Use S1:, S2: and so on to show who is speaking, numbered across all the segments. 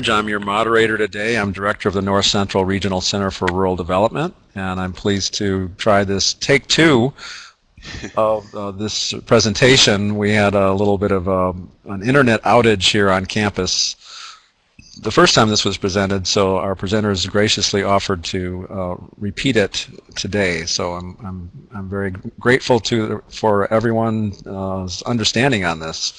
S1: Jones. I'm your moderator today. I'm director of the North Central Regional Center for Rural Development, and I'm pleased to try this take two of this presentation. We had a little bit of an internet outage here on campus the first time this was presented, so our presenters graciously offered to repeat it today. So I'm very grateful for everyone's understanding on this.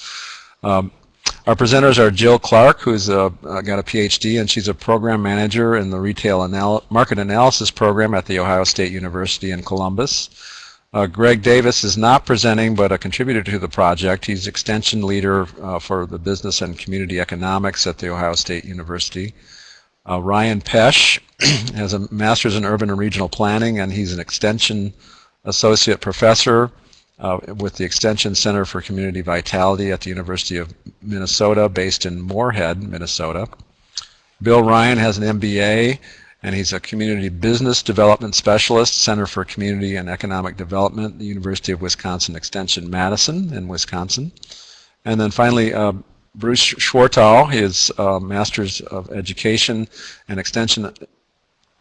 S1: Our presenters are Jill Clark, who's got a PhD, and she's a program manager in the Retail Market Analysis program at The Ohio State University in Columbus. Greg Davis is not presenting, but a contributor to the project. He's extension leader for the business and community economics at The Ohio State University. Ryan Pesch has a master's in urban and regional planning, and he's an extension associate professor with the Extension Center for Community Vitality at the University of Minnesota, based in Moorhead, Minnesota. Bill Ryan has an MBA, and he's a community business development specialist, Center for Community and Economic Development, the University of Wisconsin Extension Madison in Wisconsin. And then finally, Bruce Schwartai, his Master's of Education and Extension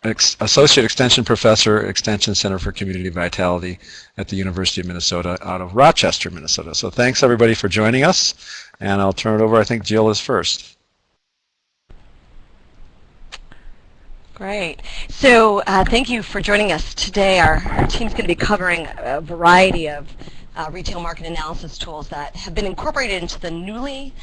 S1: Associate Extension Professor, Extension Center for Community Vitality at the University of Minnesota out of Rochester, Minnesota. So thanks everybody for joining us, and I'll turn it over. I think Jill is first.
S2: Great. So thank you for joining us today. Our team's going to be covering a variety of retail market analysis tools that have been incorporated into the newly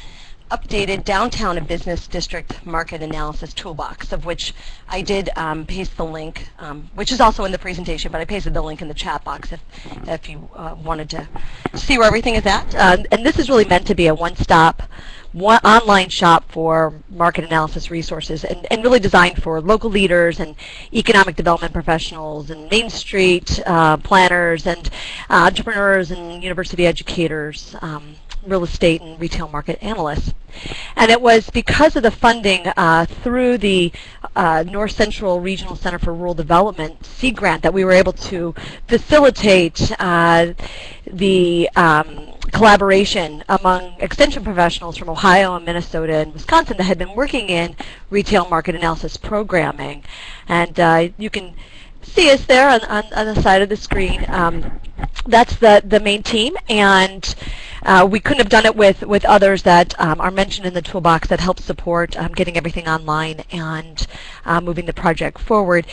S2: updated Downtown and Business District Market Analysis Toolbox, of which I did paste the link, which is also in the presentation, but I pasted the link in the chat box if you wanted to see where everything is at. And this is really meant to be a one-stop online shop for market analysis resources, and really designed for local leaders and economic development professionals and Main Street planners and entrepreneurs and university educators, real estate and retail market analysts. And it was because of the funding through the North Central Regional Center for Rural Development seed grant that we were able to facilitate the collaboration among extension professionals from Ohio and Minnesota and Wisconsin that had been working in retail market analysis programming. And you can see us there on the side of the screen. That's the main team, and we couldn't have done it with others that are mentioned in the toolbox that help support getting everything online and moving the project forward.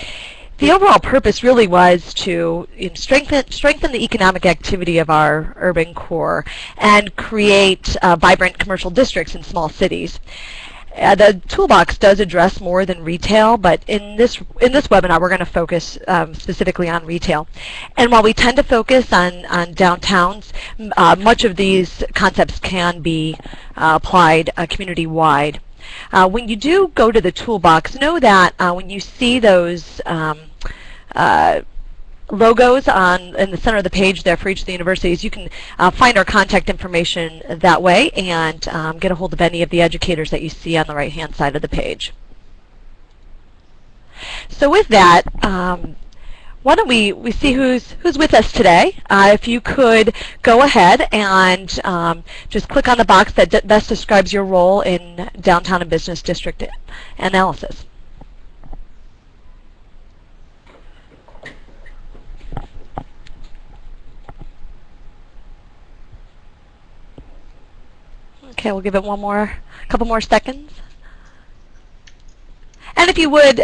S2: The overall purpose really was to strengthen the economic activity of our urban core and create vibrant commercial districts in small cities. The toolbox does address more than retail, but in this webinar we're going to focus specifically on retail. And while we tend to focus on downtowns, much of these concepts can be applied community-wide. When you do go to the toolbox, know that when you see those logos in the center of the page there for each of the universities, you can find our contact information that way and get a hold of any of the educators that you see on the right-hand side of the page. So with that, why don't we see who's with us today. If you could go ahead and just click on the box that best describes your role in Downtown and Business District analysis. Okay, we'll give it couple more seconds. And if you would,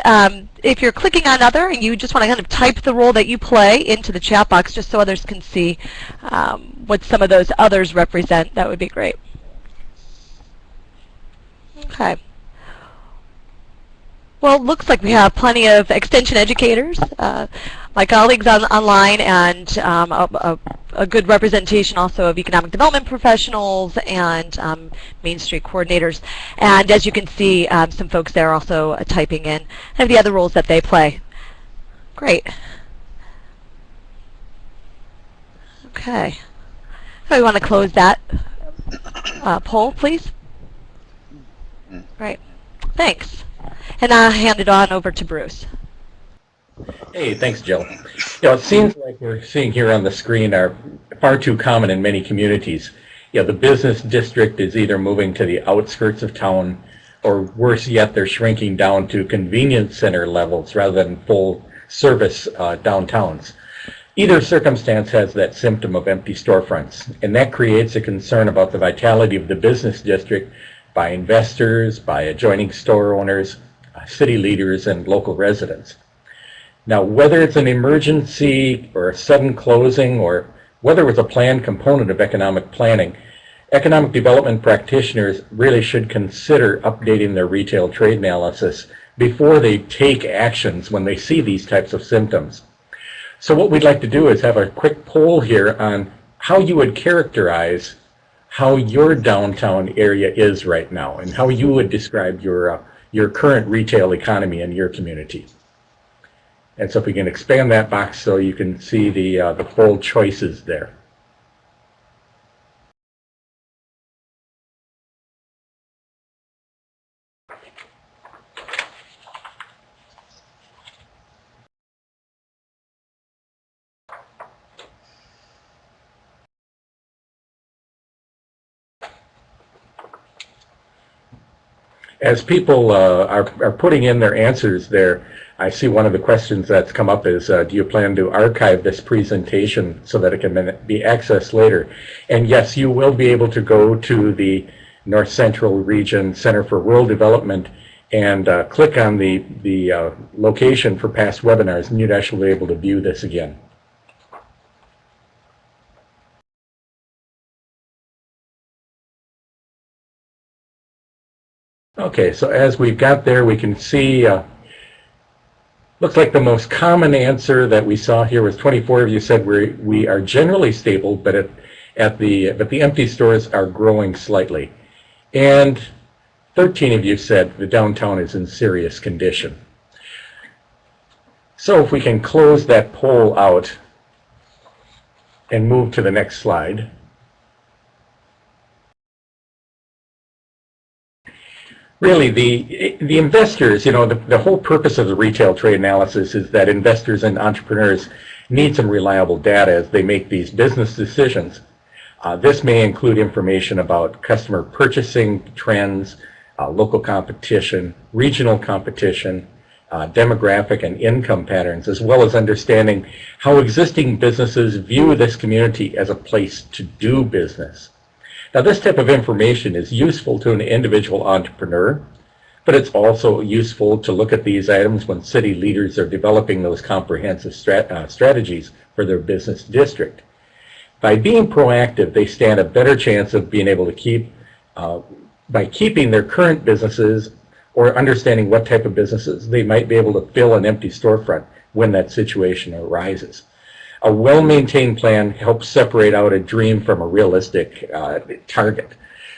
S2: if you're clicking on other and you just want to kind of type the role that you play into the chat box just so others can see what some of those others represent, that would be great. Okay. Well, it looks like we have plenty of extension educators, my colleagues online, and a good representation also of economic development professionals and Main Street coordinators. And as you can see, some folks there also typing in and the other roles that they play. Great. Okay. So we want to close that poll, please. Right. Thanks. And I'll hand it on over to Bruce.
S3: Hey, thanks, Jill. It seems like we're seeing here on the screen are far too common in many communities. The business district is either moving to the outskirts of town or worse yet, they're shrinking down to convenience center levels rather than full service downtowns. Either circumstance has that symptom of empty storefronts, and that creates a concern about the vitality of the business district by investors, by adjoining store owners, city leaders, and local residents. Now, whether it's an emergency or a sudden closing, or whether it's a planned component of economic planning, economic development practitioners really should consider updating their retail trade analysis before they take actions when they see these types of symptoms. So what we'd like to do is have a quick poll here on how you would characterize how your downtown area is right now and how you would describe your current retail economy in your community. And so if we can expand that box so you can see the full choices there. As people are putting in their answers there, I see one of the questions that's come up is, do you plan to archive this presentation so that it can be accessed later? And yes, you will be able to go to the North Central Region Center for Rural Development and click on the location for past webinars, and you'd actually be able to view this again. Okay, so as we've got there, we can see, looks like the most common answer that we saw here was 24 of you said we are generally stable, but the empty stores are growing slightly. And 13 of you said the downtown is in serious condition. So if we can close that poll out and move to the next slide. Really, the investors, the whole purpose of the retail trade analysis is that investors and entrepreneurs need some reliable data as they make these business decisions. This may include information about customer purchasing trends, local competition, regional competition, demographic and income patterns, as well as understanding how existing businesses view this community as a place to do business. Now, this type of information is useful to an individual entrepreneur, but it's also useful to look at these items when city leaders are developing those comprehensive strategies for their business district. By being proactive, they stand a better chance of being able to keep, by keeping their current businesses or understanding what type of businesses they might be able to fill an empty storefront when that situation arises. A well-maintained plan helps separate out a dream from a realistic target.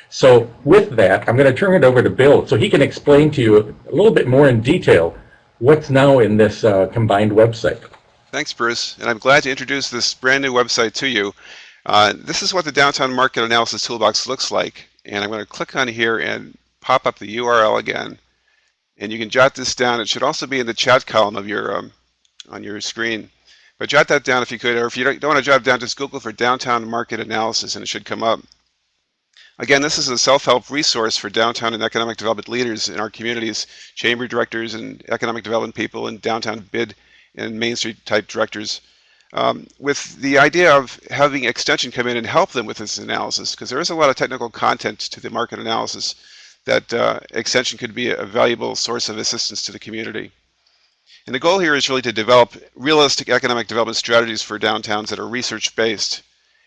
S3: So with that, I'm going to turn it over to Bill so he can explain to you a little bit more in detail what's now in this combined website.
S4: Thanks, Bruce, and I'm glad to introduce this brand new website to you. This is what the Downtown Market Analysis Toolbox looks like, and I'm going to click on here and pop up the URL again, and you can jot this down. It should also be in the chat column of your on your screen. But jot that down if you could, or if you don't want to jot it down, just Google for Downtown Market Analysis and it should come up. Again, this is a self-help resource for downtown and economic development leaders in our communities, chamber directors and economic development people and downtown bid and Main Street type directors, with the idea of having Extension come in and help them with this analysis, because there is a lot of technical content to the market analysis that Extension could be a valuable source of assistance to the community. And the goal here is really to develop realistic economic development strategies for downtowns that are research-based.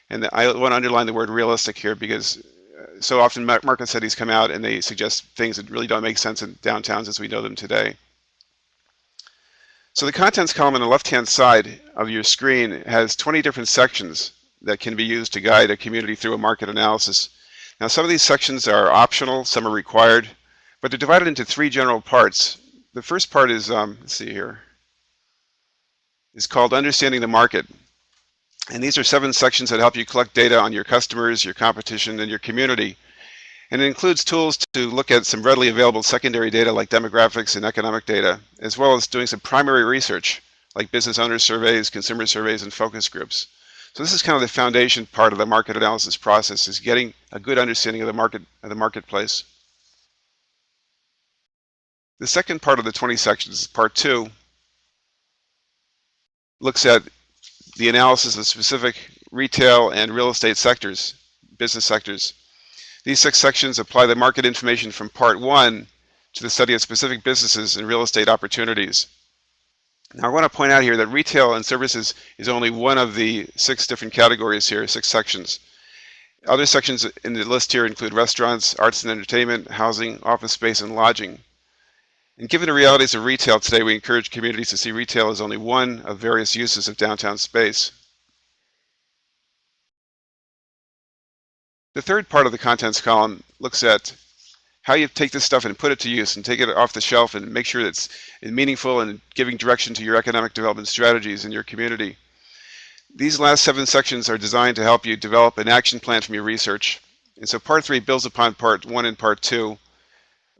S4: And I want to underline the word realistic here because so often market studies come out and they suggest things that really don't make sense in downtowns as we know them today. So the contents column on the left-hand side of your screen has 20 different sections that can be used to guide a community through a market analysis. Now, some of these sections are optional, some are required, but they're divided into three general parts. The first part is, let's see here, is called Understanding the Market. And these are 7 sections that help you collect data on your customers, your competition, and your community. And it includes tools to look at some readily available secondary data like demographics and economic data, as well as doing some primary research like business owner surveys, consumer surveys, and focus groups. So this is kind of the foundation part of the market analysis process, is getting a good understanding of the marketplace. The second part of the 20 sections, part 2, looks at the analysis of specific retail and real estate sectors, business sectors. These 6 sections apply the market information from part 1 to the study of specific businesses and real estate opportunities. Now I want to point out here that retail and services is only one of the 6 different categories here, 6 sections. Other sections in the list here include restaurants, arts and entertainment, housing, office space, and lodging. And given the realities of retail today, we encourage communities to see retail as only one of various uses of downtown space. The third part of the contents column looks at how you take this stuff and put it to use and take it off the shelf and make sure that it's meaningful and giving direction to your economic development strategies in your community. These last 7 sections are designed to help you develop an action plan from your research. And so part 3 builds upon part 1 and part 2.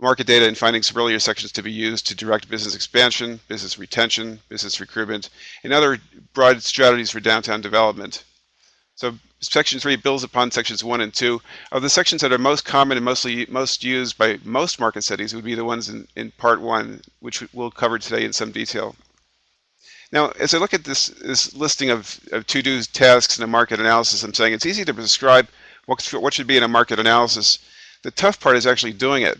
S4: Market data and findings from earlier sections to be used to direct business expansion, business retention, business recruitment, and other broad strategies for downtown development. So section 3 builds upon sections 1 and 2. Of the sections that are most common and most used by most market studies would be the ones in part 1, which we'll cover today in some detail. Now, as I look at this listing of to-do tasks in a market analysis, I'm saying it's easy to prescribe what should be in a market analysis. The tough part is actually doing it.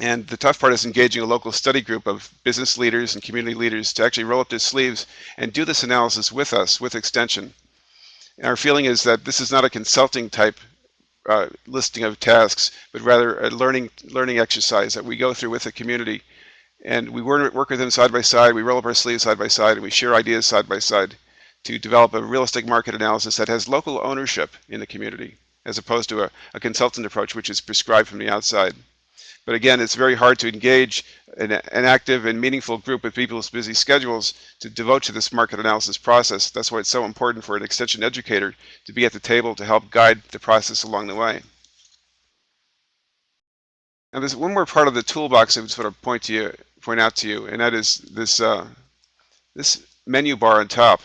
S4: And the tough part is engaging a local study group of business leaders and community leaders to actually roll up their sleeves and do this analysis with us, with Extension. And our feeling is that this is not a consulting type listing of tasks, but rather a learning exercise that we go through with the community. And we work with them side by side, we roll up our sleeves side by side, and we share ideas side by side to develop a realistic market analysis that has local ownership in the community, as opposed to a consultant approach which is prescribed from the outside. But again, it's very hard to engage an active and meaningful group of people with busy schedules to devote to this market analysis process. That's why it's so important for an extension educator to be at the table to help guide the process along the way. Now there's one more part of the toolbox I would sort of point out to you, and that is this menu bar on top.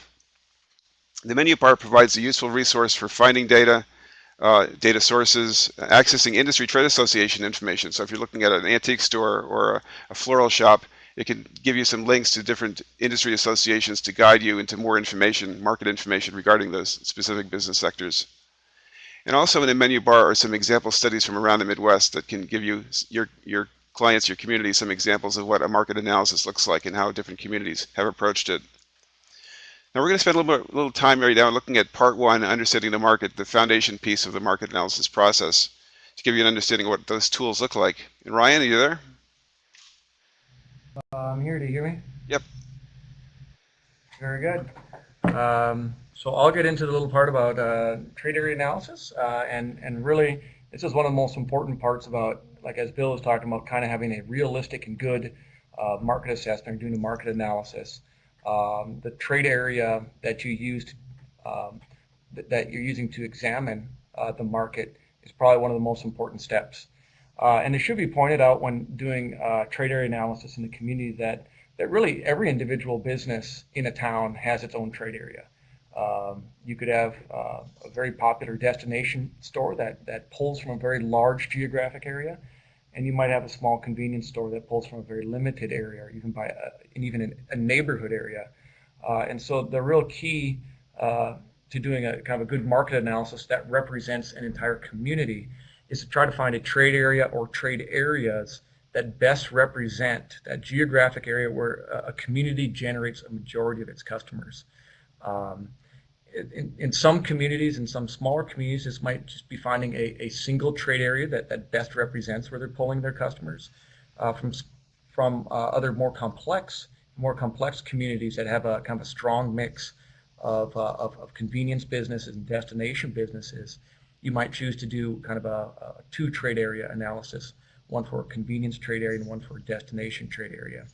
S4: The menu bar provides a useful resource for finding data, data sources, accessing industry trade association information. So if you're looking at an antique store or a floral shop, it can give you some links to different industry associations to guide you into more information, market information regarding those specific business sectors. And also in the menu bar are some example studies from around the Midwest that can give you, your clients, your community, some examples of what a market analysis looks like and how different communities have approached it. Now we're going to spend a little time right now looking at part 1, understanding the market, the foundation piece of the market analysis process, to give you an understanding of what those tools look like. And Ryan, are you there?
S5: I'm here. Do you hear me?
S4: Yep.
S5: Very good. So I'll get into the little part about trade area analysis, and really this is one of the most important parts about, like as Bill was talking about, kind of having a realistic and good market assessment, doing a market analysis. The trade area that you use that you're using to examine the market is probably one of the most important steps. And it should be pointed out when doing trade area analysis in the community that really every individual business in a town has its own trade area. You could have a very popular destination store that pulls from a very large geographic area, and you might have a small convenience store that pulls from a very limited area, or even by even a neighborhood area. And so the real key to doing a kind of a good market analysis that represents an entire community is to try to find a trade area or trade areas that best represent that geographic area where a community generates a majority of its customers. In some communities, in some smaller communities, this might just be finding a single trade area that best represents where they're pulling their customers. From other more complex communities that have a kind of a strong mix of convenience businesses and destination businesses, you might choose to do kind of a 2 trade area analysis, one for a convenience trade area and one for a destination trade area.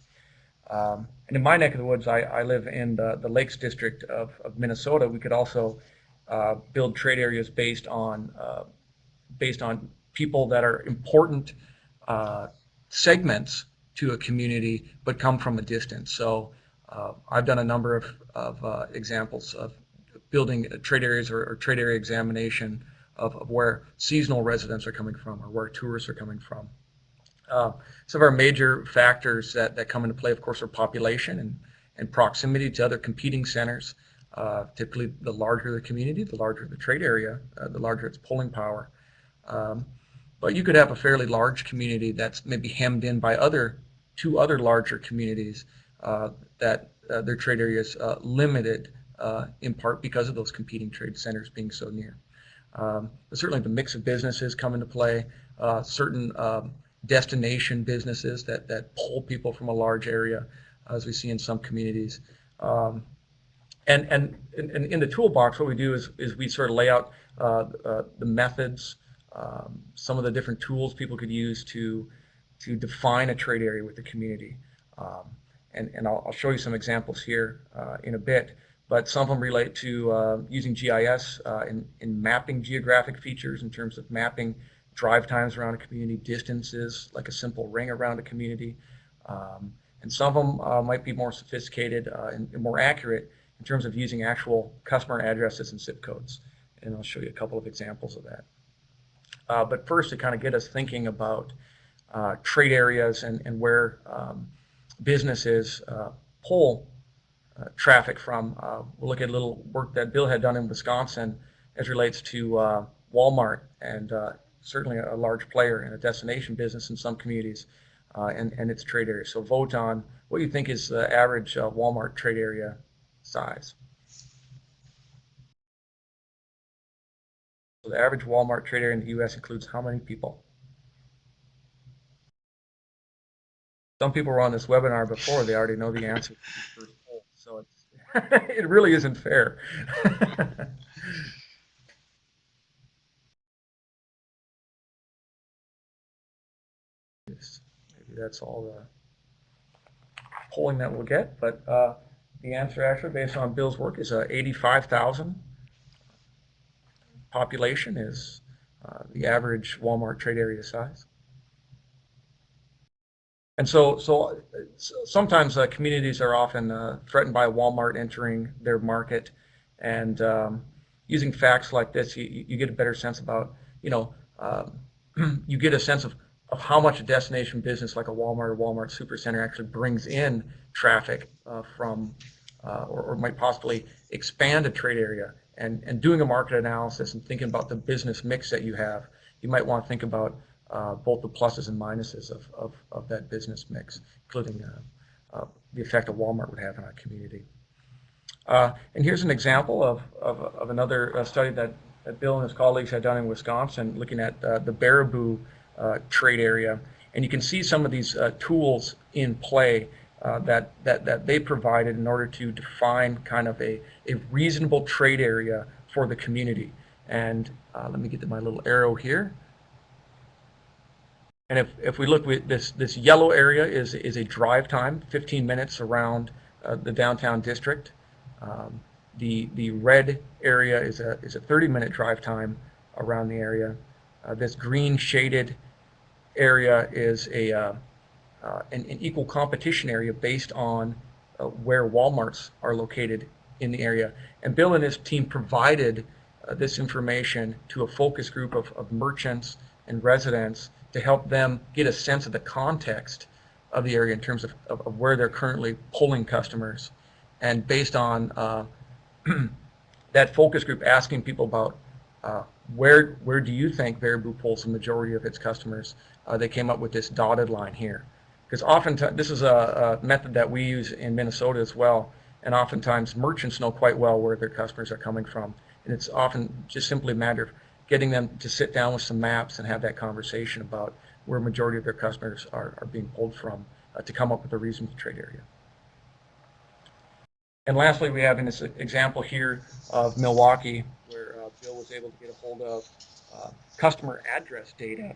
S5: And in my neck of the woods, I live in the Lakes District of Minnesota. We could also build trade areas based on people that are important segments to a community but come from a distance. So I've done a number of examples of building trade areas or trade area examination of where seasonal residents are coming from or where tourists are coming from. Some of our major factors that come into play, of course, are population and proximity to other competing centers. Typically, the larger the community, the larger the trade area, the larger its pulling power. But you could have a fairly large community that's maybe hemmed in by two other larger communities that their trade area is limited in part because of those competing trade centers being so near. But certainly the mix of businesses come into play, certain destination businesses that pull people from a large area, as we see in some communities. And in the toolbox, what we do is we sort of lay out the methods, some of the different tools people could use to define a trade area with the community. And I'll show you some examples here in a bit, but some of them relate to using GIS in mapping geographic features in terms of mapping drive times around a community, distances, like a simple ring around a community. And some of them might be more sophisticated and more accurate in terms of using actual customer addresses and zip codes. And I'll show you a couple of examples of that. But first, to kind of get us thinking about trade areas and where businesses pull traffic from, we'll look at a little work that Bill had done in Wisconsin as relates to Walmart, and certainly a large player in a destination business in some communities and its trade area. So vote on what you think is the average Walmart trade area size. So the average Walmart trade area in the U.S. includes how many people? Some people were on this webinar before. They already know the answer to the first poll. So it's it really isn't fair. Maybe that's all the polling that we'll get. But the answer actually, based on Bill's work, is 85,000. Population is the average Walmart trade area size. And so sometimes communities are often threatened by Walmart entering their market, and using facts like this, you get a better sense about, you get a sense of how much a destination business like a Walmart or Walmart Supercenter actually brings in traffic from, or might possibly expand a trade area. And doing a market analysis and thinking about the business mix that you have, you might want to think about both the pluses and minuses of that business mix, including the effect a Walmart would have on a community. And here's an example of another study that Bill and his colleagues had done in Wisconsin, looking at the Baraboo trade area. And you can see some of these tools in play that they provided in order to define kind of a reasonable trade area for the community. And let me get to my little arrow here. And if we look with this yellow area is a drive time, 15 minutes around the downtown district. The red area is a 30-minute drive time around the area. This green shaded area is an equal competition area based on where Walmarts are located in the area. And Bill and his team provided this information to a focus group of merchants and residents to help them get a sense of the context of the area in terms of where they're currently pulling customers. And based on that focus group asking people about where do you think Baraboo pulls the majority of its customers, they came up with this dotted line here. Because oftentimes, this is a method that we use in Minnesota as well, and oftentimes merchants know quite well where their customers are coming from. And it's often just simply a matter of getting them to sit down with some maps and have that conversation about where a majority of their customers are being pulled from to come up with a reasonable trade area. And lastly, we have in this example here of Milwaukee, where Bill was able to get a hold of customer address data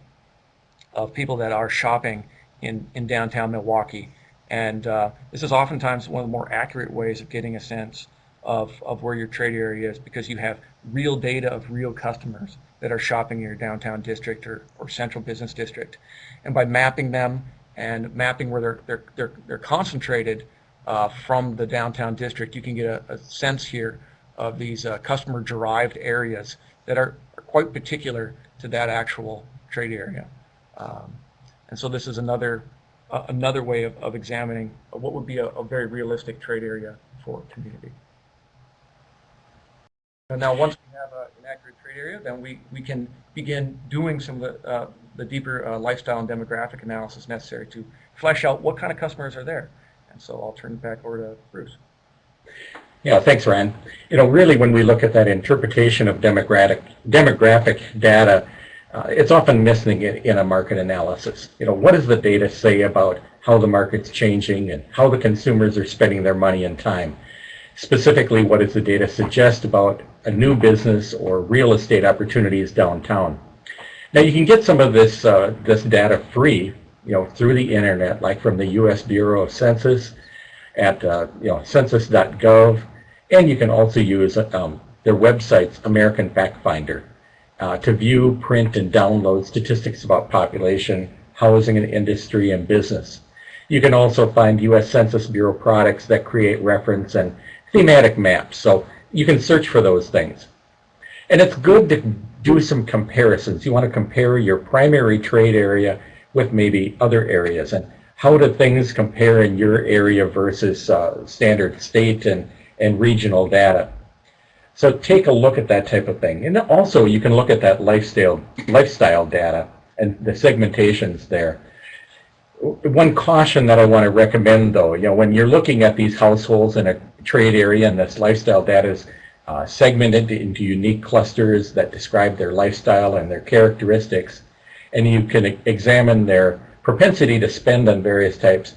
S5: of people that are shopping in downtown Milwaukee. And this is oftentimes one of the more accurate ways of getting a sense of where your trade area is, because you have real data of real customers that are shopping in your downtown district or central business district. And by mapping them and mapping where they're concentrated from the downtown district, you can get a sense here of these customer derived areas that are quite particular to that actual trade area. And so this is another way of examining what would be a very realistic trade area for a community. And now once we have an accurate trade area, then we can begin doing some of the deeper lifestyle and demographic analysis necessary to flesh out what kind of customers are there. And so I'll turn it back over to Bruce.
S3: Yeah, thanks, Ryan. Really, when we look at that interpretation of demographic data, it's often missing in a market analysis. What does the data say about how the market's changing and how the consumers are spending their money and time? Specifically, what does the data suggest about a new business or real estate opportunities downtown? Now, you can get some of this data free, through the internet, like from the U.S. Bureau of Census at census.gov, and you can also use their website's American Fact Finder to view, print, and download statistics about population, housing and industry, and business. You can also find U.S. Census Bureau products that create reference and thematic maps, so you can search for those things. And it's good to do some comparisons. You want to compare your primary trade area with maybe other areas, and how do things compare in your area versus standard state and regional data. So take a look at that type of thing. And also you can look at that lifestyle data and the segmentations there. One caution that I want to recommend, though, when you're looking at these households in a trade area and this lifestyle data is segmented into unique clusters that describe their lifestyle and their characteristics, and you can examine their propensity to spend on various types,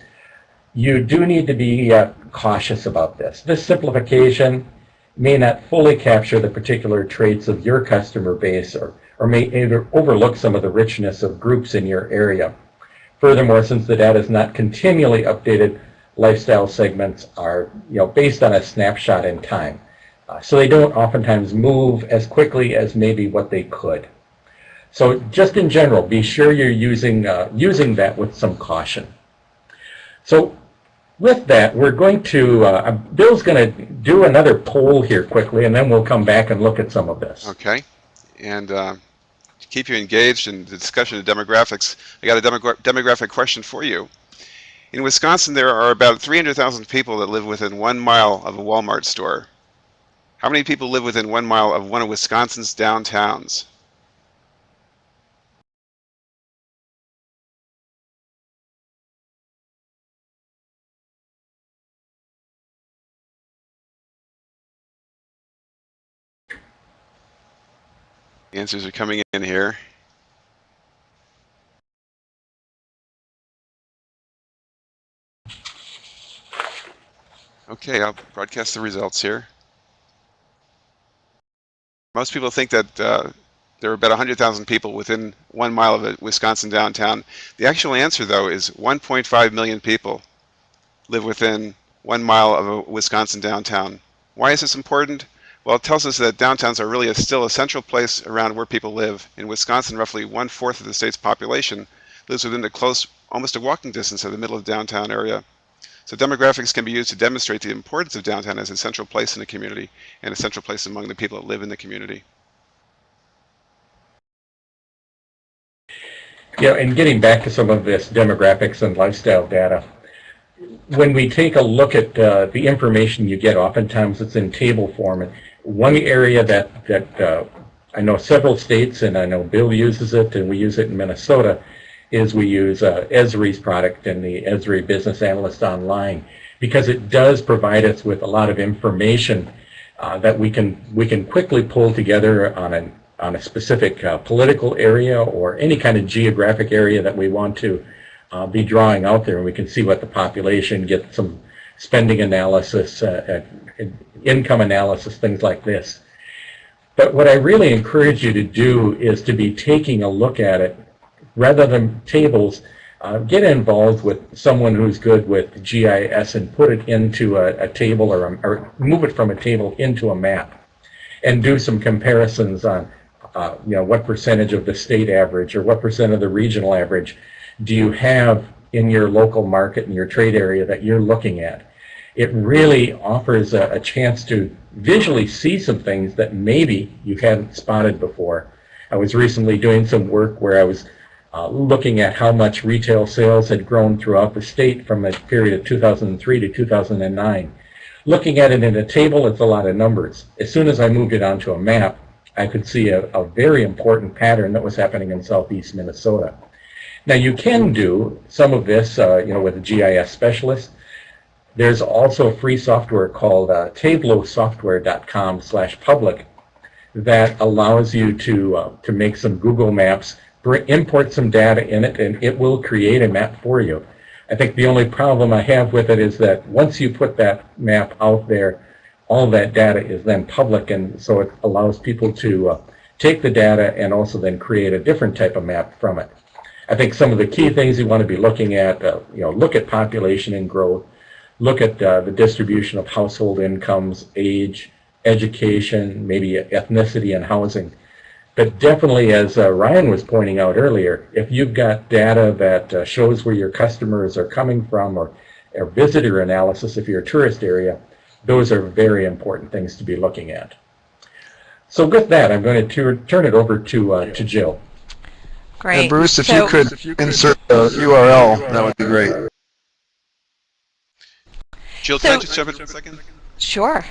S3: you do need to be cautious about this. This simplification may not fully capture the particular traits of your customer base or may overlook some of the richness of groups in your area. Furthermore, since the data is not continually updated, lifestyle segments are based on a snapshot in time. So they don't oftentimes move as quickly as maybe what they could. So just in general, be sure you're using that with some caution. So with that, we're going to, Bill's going to do another poll here quickly, and then we'll come back and look at some of this.
S4: Okay. And to keep you engaged in the discussion of demographics, I got a demographic question for you. In Wisconsin, there are about 300,000 people that live within 1 mile of a Walmart store. How many people live within 1 mile of one of Wisconsin's downtowns? Answers are coming in here. Okay, I'll broadcast the results here. Most people think that there are about 100,000 people within 1 mile of a Wisconsin downtown. The actual answer, though, is 1.5 million people live within 1 mile of a Wisconsin downtown. Why is this important? Well, it tells us that downtowns are really still a central place around where people live. In Wisconsin, roughly 1/4 of the state's population lives within almost a walking distance of the middle of the downtown area. So demographics can be used to demonstrate the importance of downtown as a central place in the community and a central place among the people that live in the community.
S3: And getting back to some of this demographics and lifestyle data, when we take a look at the information you get, oftentimes it's in table form. And one area that I know several states, and I know Bill uses it, and we use it in Minnesota, is we use Esri's product and the Esri Business Analyst Online, because it does provide us with a lot of information that we can quickly pull together on a specific political area or any kind of geographic area that we want to be drawing out there, and we can see what the population, get some spending analysis, income analysis, things like this. But what I really encourage you to do is to be taking a look at it rather than tables. Get involved with someone who's good with GIS and put it into a table or move it from a table into a map and do some comparisons on what percentage of the state average or what percent of the regional average do you have in your local market and your trade area that you're looking at. It really offers a chance to visually see some things that maybe you hadn't spotted before. I was recently doing some work where I was looking at how much retail sales had grown throughout the state from a period of 2003 to 2009. Looking at it in a table, it's a lot of numbers. As soon as I moved it onto a map, I could see a very important pattern that was happening in southeast Minnesota. Now you can do some of this with a GIS specialist. There's also free software called tableausoftware.com/public that allows you to make some Google Maps, import some data in it, and it will create a map for you. I think the only problem I have with it is that once you put that map out there, all that data is then public, and so it allows people to take the data and also then create a different type of map from it. I think some of the key things you want to be looking at, look at population and growth, look at the distribution of household incomes, age, education, maybe ethnicity and housing. But definitely, as Ryan was pointing out earlier, if you've got data that shows where your customers are coming from, or visitor analysis if you're a tourist area, those are very important things to be looking at. So with that, I'm going to turn it over to Jill.
S2: Great.
S1: And Bruce, if you could insert the URL, that would be great.
S4: Jill, can I just jump in for a second?
S2: Sure.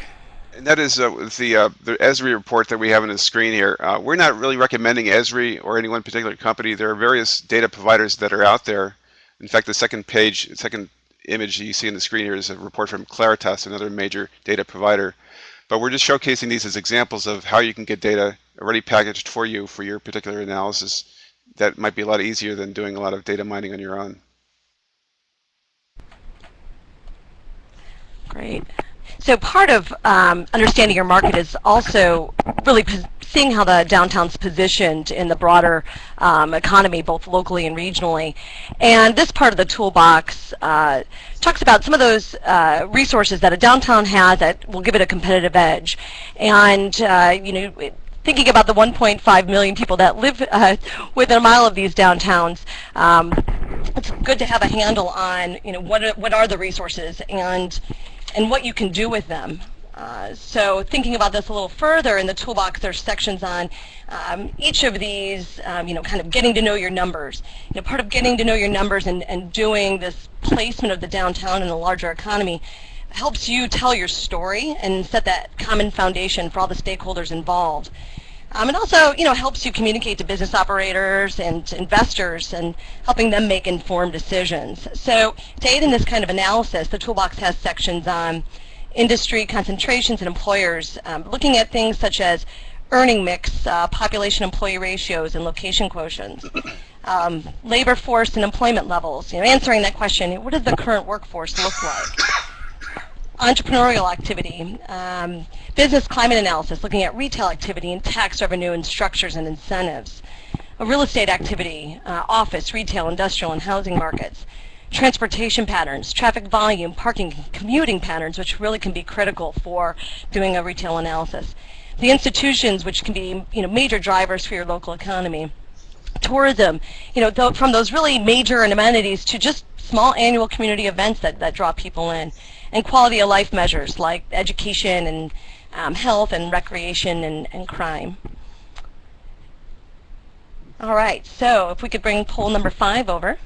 S4: And that is the Esri report that we have on the screen here. We're not really recommending Esri or any one particular company. There are various data providers that are out there. In fact, the second image you see on the screen here is a report from Claritas, another major data provider. But we're just showcasing these as examples of how you can get data already packaged for you for your particular analysis. That might be a lot easier than doing a lot of data mining on your own.
S2: Great. So part of understanding your market is also really seeing how the downtown's positioned in the broader economy, both locally and regionally. And this part of the toolbox talks about some of those resources that a downtown has that will give it a competitive edge. And thinking about the 1.5 million people that live within a mile of these downtowns, it's good to have a handle on what are the resources and what you can do with them. So thinking about this a little further, in the toolbox there's sections on each of these, kind of getting to know your numbers. Part of getting to know your numbers and doing this placement of the downtown in a larger economy helps you tell your story and set that common foundation for all the stakeholders involved. It also, helps you communicate to business operators and to investors and helping them make informed decisions. So to aid in this kind of analysis, the toolbox has sections on industry concentrations and employers, looking at things such as earning mix, population-employee ratios, and location quotients. Labor force and employment levels, answering that question, what does the current workforce look like? Entrepreneurial activity, business climate analysis, looking at retail activity and tax revenue and structures and incentives, real estate activity, office, retail, industrial, and housing markets, transportation patterns, traffic volume, parking, commuting patterns, which really can be critical for doing a retail analysis, the institutions, which can be major drivers for your local economy, tourism, from those really major amenities to just small annual community events that draw people in, and quality of life measures like education and health and recreation and crime. All right, so if we could bring poll number 5 over.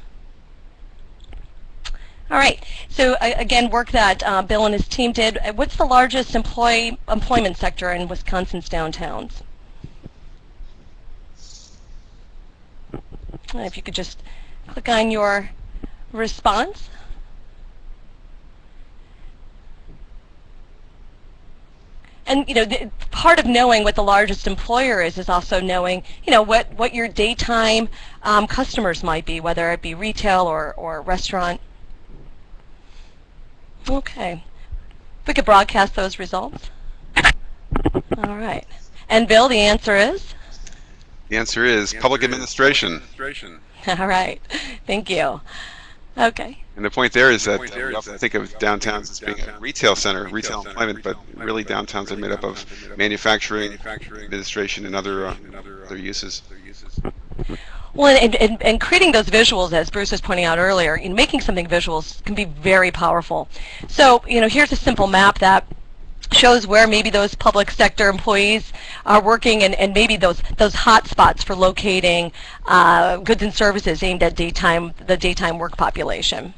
S2: All right, so again, work that Bill and his team did. What's the largest employment sector in Wisconsin's downtowns? If you could just click on your response. And part of knowing what the largest employer is also knowing what your daytime customers might be, whether it be retail or restaurant. Okay, if we could broadcast those results. All right, and Bill, the answer is?
S4: The answer is public administration.
S2: All right, thank you. Okay.
S4: And the point there is that we often think of downtowns as being a retail center, retail employment, but really downtowns are made up of manufacturing, administration, and other uses.
S2: Well, and creating those visuals, as Bruce was pointing out earlier, making something visuals can be very powerful. So, here's a simple map that shows where maybe those public sector employees are working, and maybe those hot spots for locating goods and services aimed at the daytime work population.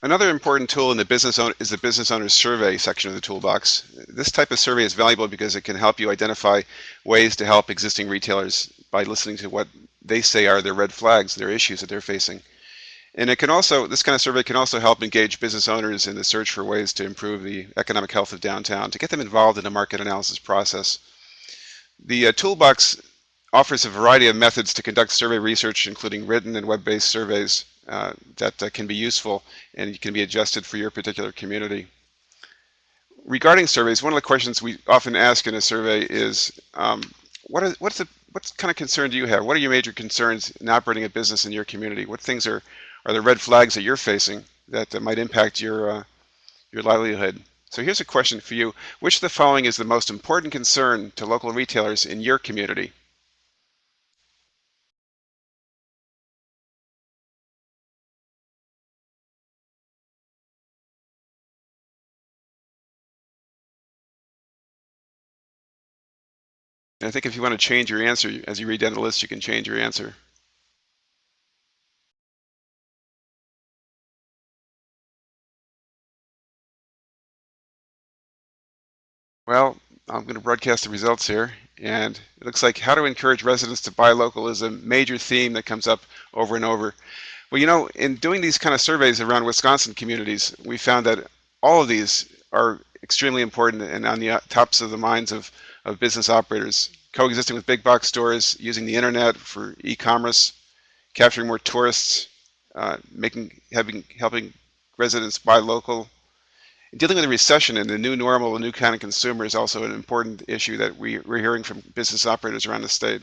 S4: Another important tool in the business owner is the business owner's survey section of the toolbox. This type of survey is valuable because it can help you identify ways to help existing retailers by listening to what they say are their red flags, their issues that they're facing. And it can also, this kind of survey can also help engage business owners in the search for ways to improve the economic health of downtown, to get them involved in the market analysis process. The toolbox offers a variety of methods to conduct survey research, including written and web-based surveys that can be useful and can be adjusted for your particular community. Regarding surveys, one of the questions we often ask in a survey is, what kind of concern do you have? What are your major concerns in operating a business in your community? What things are the red flags that you're facing that might impact your livelihood? So here's a question for you. Which of the following is the most important concern to local retailers in your community? And I think if you want to change your answer, as you read down the list, you can change your answer. Well, I'm going to broadcast the results here, and it looks like how to encourage residents to buy local is a major theme that comes up over and over. Well, you know, in doing these kind of surveys around Wisconsin communities, we found that all of these are extremely important and on the tops of the minds of business operators. Coexisting with big box stores, using the internet for e-commerce, capturing more tourists, helping residents buy local. Dealing with the recession and the new normal, the new kind of consumer is also an important issue that we're hearing from business operators around the state.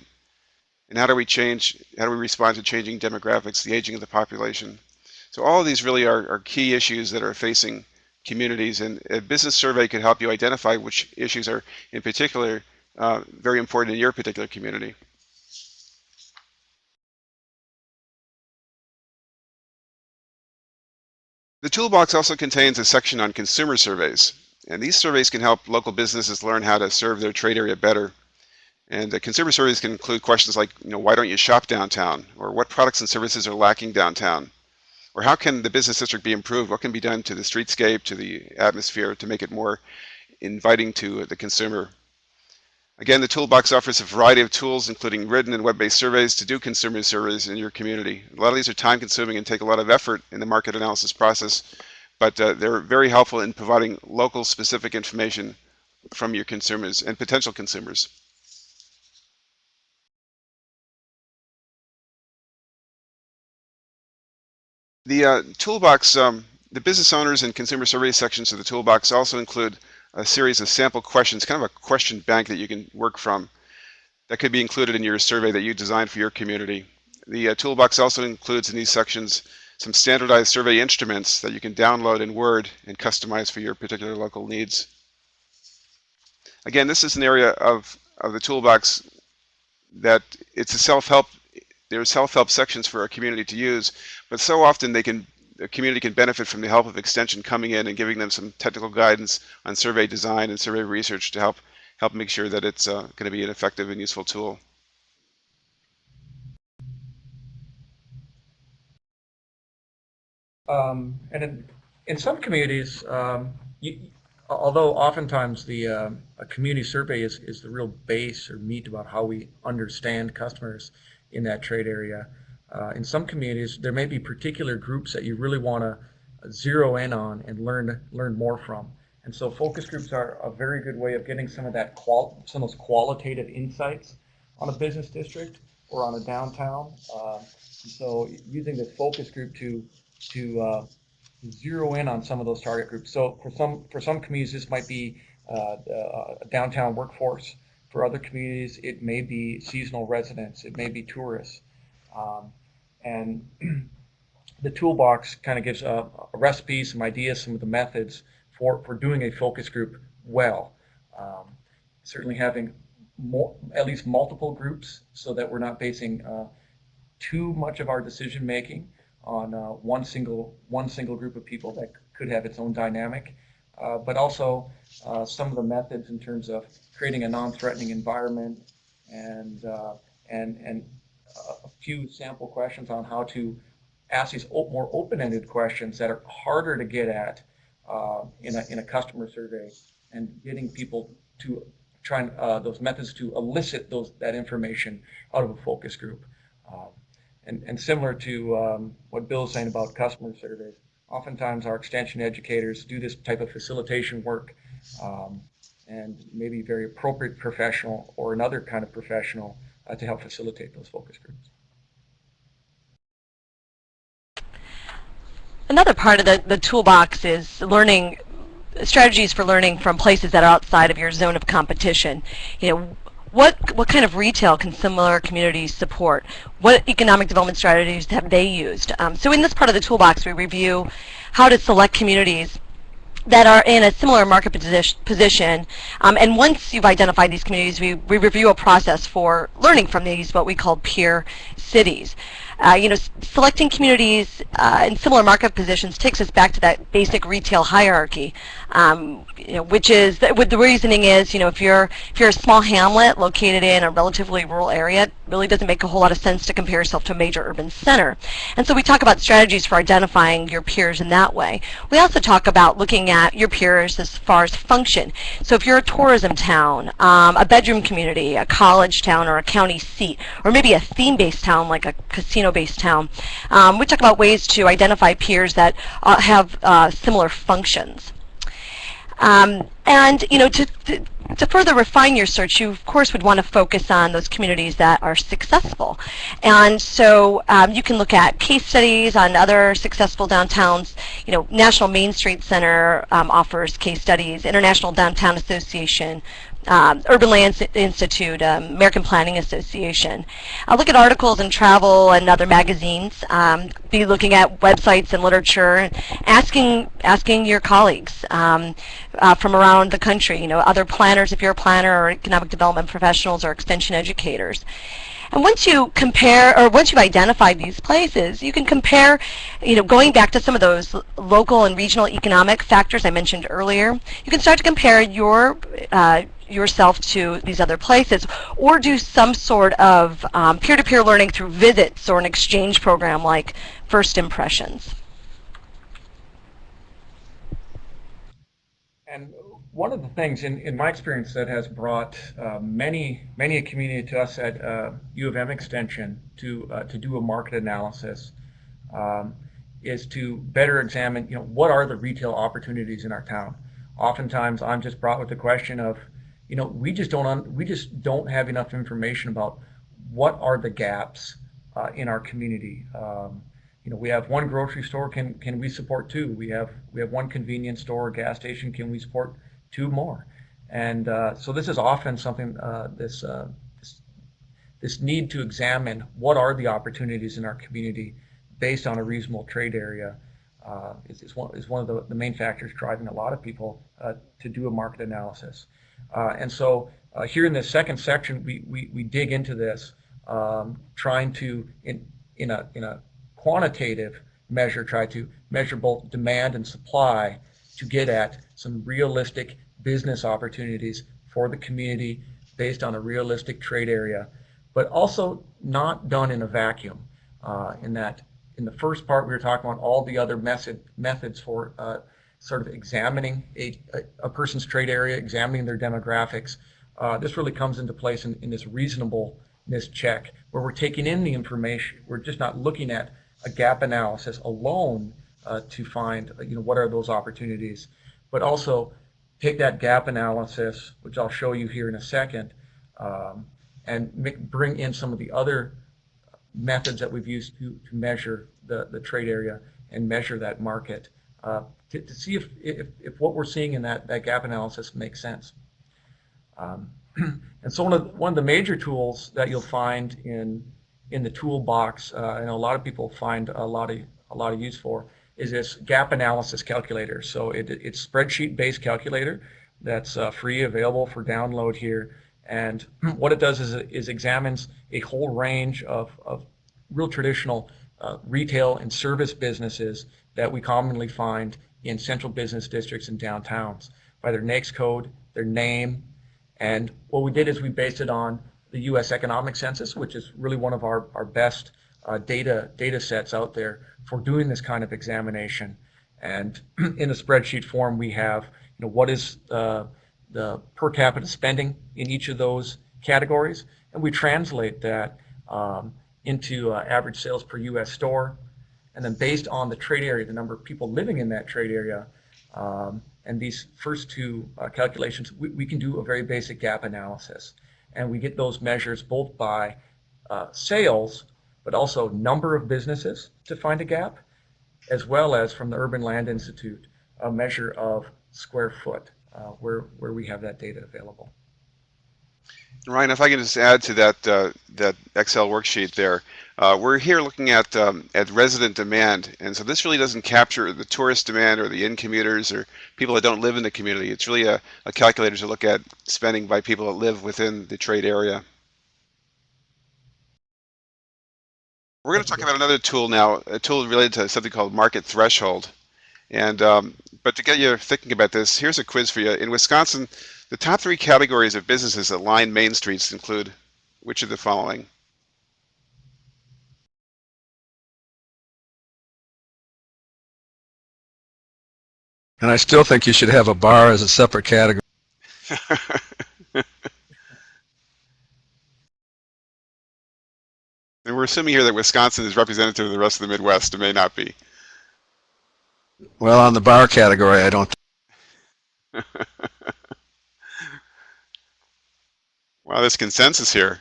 S4: And how do we respond to changing demographics, the aging of the population? So all of these really are key issues that are facing communities, and a business survey could help you identify which issues are in particular very important in your particular community. The toolbox also contains a section on consumer surveys, and these surveys can help local businesses learn how to serve their trade area better. And the consumer surveys can include questions like, why don't you shop downtown? Or what products and services are lacking downtown? Or how can the business district be improved? What can be done to the streetscape, to the atmosphere to make it more inviting to the consumer? Again, the toolbox offers a variety of tools, including written and web-based surveys to do consumer surveys in your community. A lot of these are time-consuming and take a lot of effort in the market analysis process, but they're very helpful in providing local specific information from your consumers and potential consumers. The toolbox, the business owners and consumer survey sections of the toolbox also include a series of sample questions, kind of a question bank that you can work from that could be included in your survey that you designed for your community. The toolbox also includes in these sections some standardized survey instruments that you can download in Word and customize for your particular local needs. Again, this is an area of the toolbox that it's a self-help. There are self-help sections for our community to use, but so often the community can benefit from the help of Extension coming in and giving them some technical guidance on survey design and survey research to help make sure that it's going to be an effective and useful tool.
S5: And in some communities, although oftentimes a community survey is the real base or meat about how we understand customers in that trade area, in some communities there may be particular groups that you really want to zero in on and learn more from. And so focus groups are a very good way of getting some of those qualitative insights on a business district or on a downtown. So using the focus group to zero in on some of those target groups. So for some communities, this might be a downtown workforce. For other communities, it may be seasonal residents. It may be tourists. And the toolbox kind of gives a recipe, some ideas, some of the methods for doing a focus group well. Certainly having at least multiple groups so that we're not basing too much of our decision making on one single group of people. That could have its own dynamic, but also some of the methods in terms of creating a non-threatening environment and a few sample questions on how to ask these more open-ended questions that are harder to get at in a customer survey, and getting people to try those methods to elicit that information out of a focus group. And similar to what Bill was saying about customer surveys, oftentimes our extension educators do this type of facilitation work, and maybe very appropriate professional or another kind of professional to help facilitate those focus groups.
S2: Another part of the toolbox is learning strategies for learning from places that are outside of your zone of competition. What kind of retail can similar communities support? What economic development strategies have they used? So in this part of the toolbox, we review how to select communities that are in a similar market position. And once you've identified these communities, we review a process for learning from these, what we call peer cities. Selecting communities in similar market positions takes us back to that basic retail hierarchy, which is the reasoning is, if you're a small hamlet located in a relatively rural area, it really doesn't make a whole lot of sense to compare yourself to a major urban center. And so we talk about strategies for identifying your peers in that way. We also talk about looking at your peers as far as function. So if you're a tourism town, a bedroom community, a college town, or a county seat, or maybe a theme-based town like a casino-based town, we talk about ways to identify peers that have similar functions. To further refine your search, you of course would want to focus on those communities that are successful. And so you can look at case studies on other successful downtowns. National Main Street Center offers case studies, International Downtown Association, Urban Land Institute, American Planning Association. Look at articles in Travel and other magazines. Be looking at websites and literature, asking your colleagues from around the country, other planners if you're a planner, or economic development professionals, or extension educators. And once you compare, or once you've identified these places, you can compare, going back to some of those local and regional economic factors I mentioned earlier, you can start to compare yourself to these other places, or do some sort of peer-to-peer learning through visits or an exchange program like First Impressions.
S5: And one of the things in my experience that has brought many a community to us at U of M Extension to do a market analysis is to better examine, what are the retail opportunities in our town. Oftentimes, I'm just brought with the question of, we just don't have enough information about what are the gaps in our community. We have one grocery store. Can we support two? We have one convenience store, gas station. Can we support two more? And so this is often something this need to examine what are the opportunities in our community based on a reasonable trade area is one of the main factors driving a lot of people to do a market analysis. And so here in this second section, we dig into this, trying to in a quantitative measure, try to measure both demand and supply to get at some realistic business opportunities for the community based on a realistic trade area, but also not done in a vacuum. In that, in the first part, we were talking about all the other methods for sort of examining a person's trade area, examining their demographics. This really comes into place in this reasonableness check, where we're taking in the information. We're just not looking at a gap analysis alone to find, what are those opportunities, but also take that gap analysis, which I'll show you here in a second, and bring in some of the other methods that we've used to measure the trade area and measure that market to see if what we're seeing in that gap analysis makes sense. And so one of the major tools that you'll find in the toolbox, I know a lot of people find a lot of use for, is this gap analysis calculator. So it's spreadsheet-based calculator that's free, available for download here. And what it does is examines a whole range of real traditional retail and service businesses that we commonly find in central business districts and downtowns by their NAICS code, their name, and what we did is we based it on the U.S. economic census, which is really one of our best data sets out there for doing this kind of examination. And in a spreadsheet form, we have what is the per capita spending in each of those categories, and we translate that into average sales per U.S. store, and then based on the trade area, the number of people living in that trade area, and these first two calculations, we can do a very basic gap analysis, and we get those measures both by sales, but also number of businesses to find a gap, as well as from the Urban Land Institute, a measure of square foot, where we have that data available.
S4: Ryan, if I can just add to that Excel worksheet there, we're here looking at resident demand, and so this really doesn't capture the tourist demand or the in-commuters or people that don't live in the community. It's really a calculator to look at spending by people that live within the trade area. We're going to talk about another tool now, a tool related to something called market threshold. And but to get you thinking about this, here's a quiz for you. In Wisconsin, the top 3 categories of businesses that line main streets include which of the following?
S1: And I still think you should have a bar as a separate category.
S4: And we're assuming here that Wisconsin is representative of the rest of the Midwest. It may not be.
S1: Well, on the bar category, I don't.
S4: Wow, there's consensus here.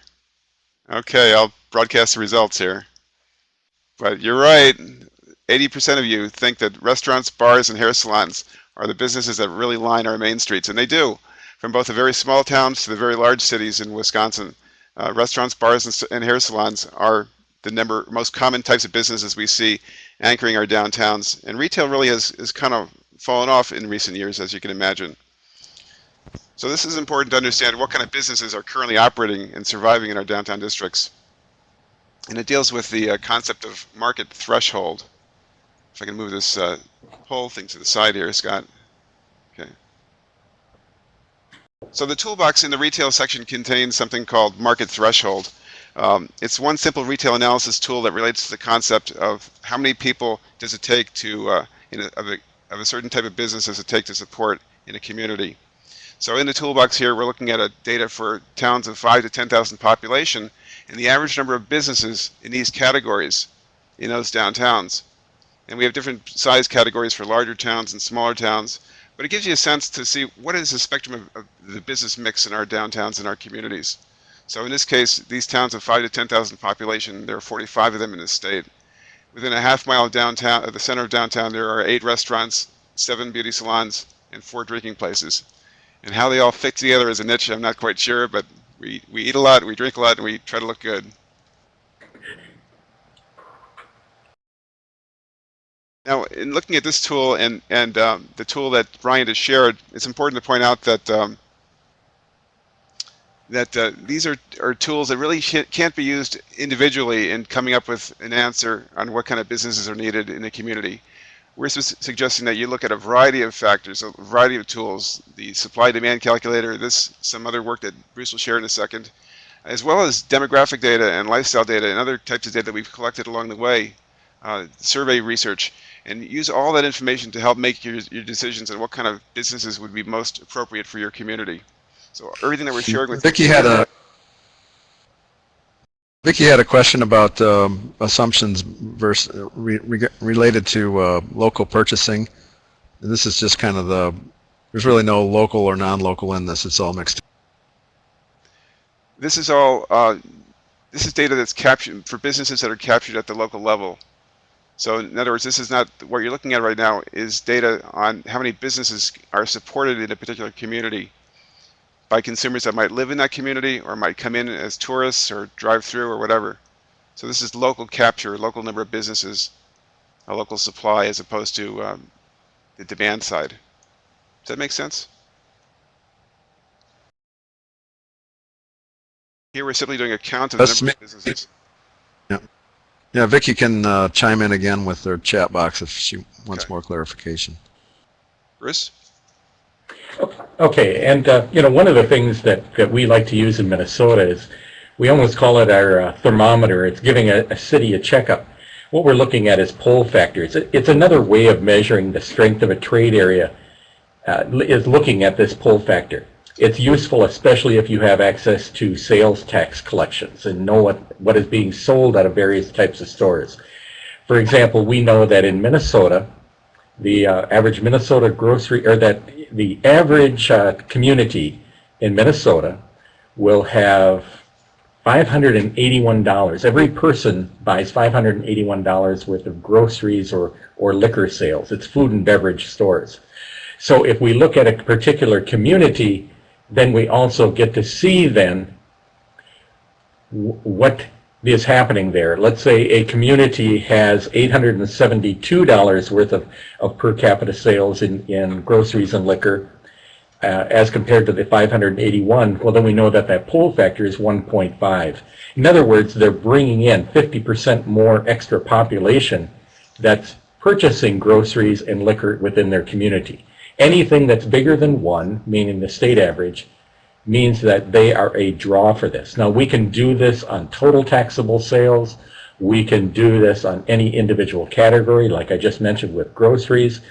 S4: Okay, I'll broadcast the results here. But you're right. 80% of you think that restaurants, bars, and hair salons are the businesses that really line our main streets, and they do. From both the very small towns to the very large cities in Wisconsin, restaurants, bars, and hair salons are the most common types of businesses we see anchoring our downtowns. And retail really has kind of fallen off in recent years, as you can imagine. So this is important to understand what kind of businesses are currently operating and surviving in our downtown districts. And it deals with the concept of market threshold. If I can move this poll thing to the side here, Scott. Okay. So the toolbox in the retail section contains something called market threshold. It's one simple retail analysis tool that relates to the concept of how many people does it take to, of a certain type of business does it take to support in a community. So in the toolbox here, we're looking at data for towns of 5 to 10,000 population and the average number of businesses in these categories in those downtowns. And we have different size categories for larger towns and smaller towns, but it gives you a sense to see what is the spectrum of the business mix in our downtowns and our communities. So in this case, these towns of 5 to 10,000 population, there are 45 of them in the state. Within a half-mile of downtown, at the center of downtown, there are 8 restaurants, 7 beauty salons, and 4 drinking places. And how they all fit together as a niche, I'm not quite sure, but we eat a lot, we drink a lot, and we try to look good. Now, in looking at this tool and the tool that Brian has shared, it's important to point out that these are tools that really can't be used individually in coming up with an answer on what kind of businesses are needed in the community. We're suggesting that you look at a variety of factors, a variety of tools, the supply-demand calculator, some other work that Bruce will share in a second, as well as demographic data and lifestyle data and other types of data that we've collected along the way, survey research, and use all that information to help make your decisions on what kind of businesses would be most appropriate for your community. So everything that we're sharing with
S1: Vicki had a question about assumptions versus related to local purchasing. This is just kind of there's really no local or non-local in this. It's all mixed.
S4: This is all this is data that's captured for businesses that are captured at the local level. So in other words, this is not what you're looking at right now is data on how many businesses are supported in a particular community by consumers that might live in that community or might come in as tourists or drive through or whatever. So this is local capture, local number of businesses, a local supply as opposed to the demand side. Does that make sense? Here we're simply doing a count of the number of businesses.
S1: Yeah, Vicki can chime in again with her chat box if she wants more clarification.
S4: Bruce?
S3: Okay, and one of the things that we like to use in Minnesota is we almost call it our thermometer. It's giving a city a checkup. What we're looking at is pull factors. It's another way of measuring the strength of a trade area, is looking at this pull factor. It's useful especially if you have access to sales tax collections and know what is being sold out of various types of stores. For example, we know that in Minnesota, the average Minnesota grocery, or that the average community in Minnesota will have $581. Every person buys $581 worth of groceries or liquor sales. It's food and beverage stores. So if we look at a particular community, then we also get to see then what is happening there. Let's say a community has $872 worth of per capita sales in groceries and liquor, as compared to the 581. Well, then we know that pull factor is 1.5. In other words, they're bringing in 50% more extra population that's purchasing groceries and liquor within their community. Anything that's bigger than 1, meaning the state average, means that they are a draw for this. Now, we can do this on total taxable sales. We can do this on any individual category, like I just mentioned with groceries.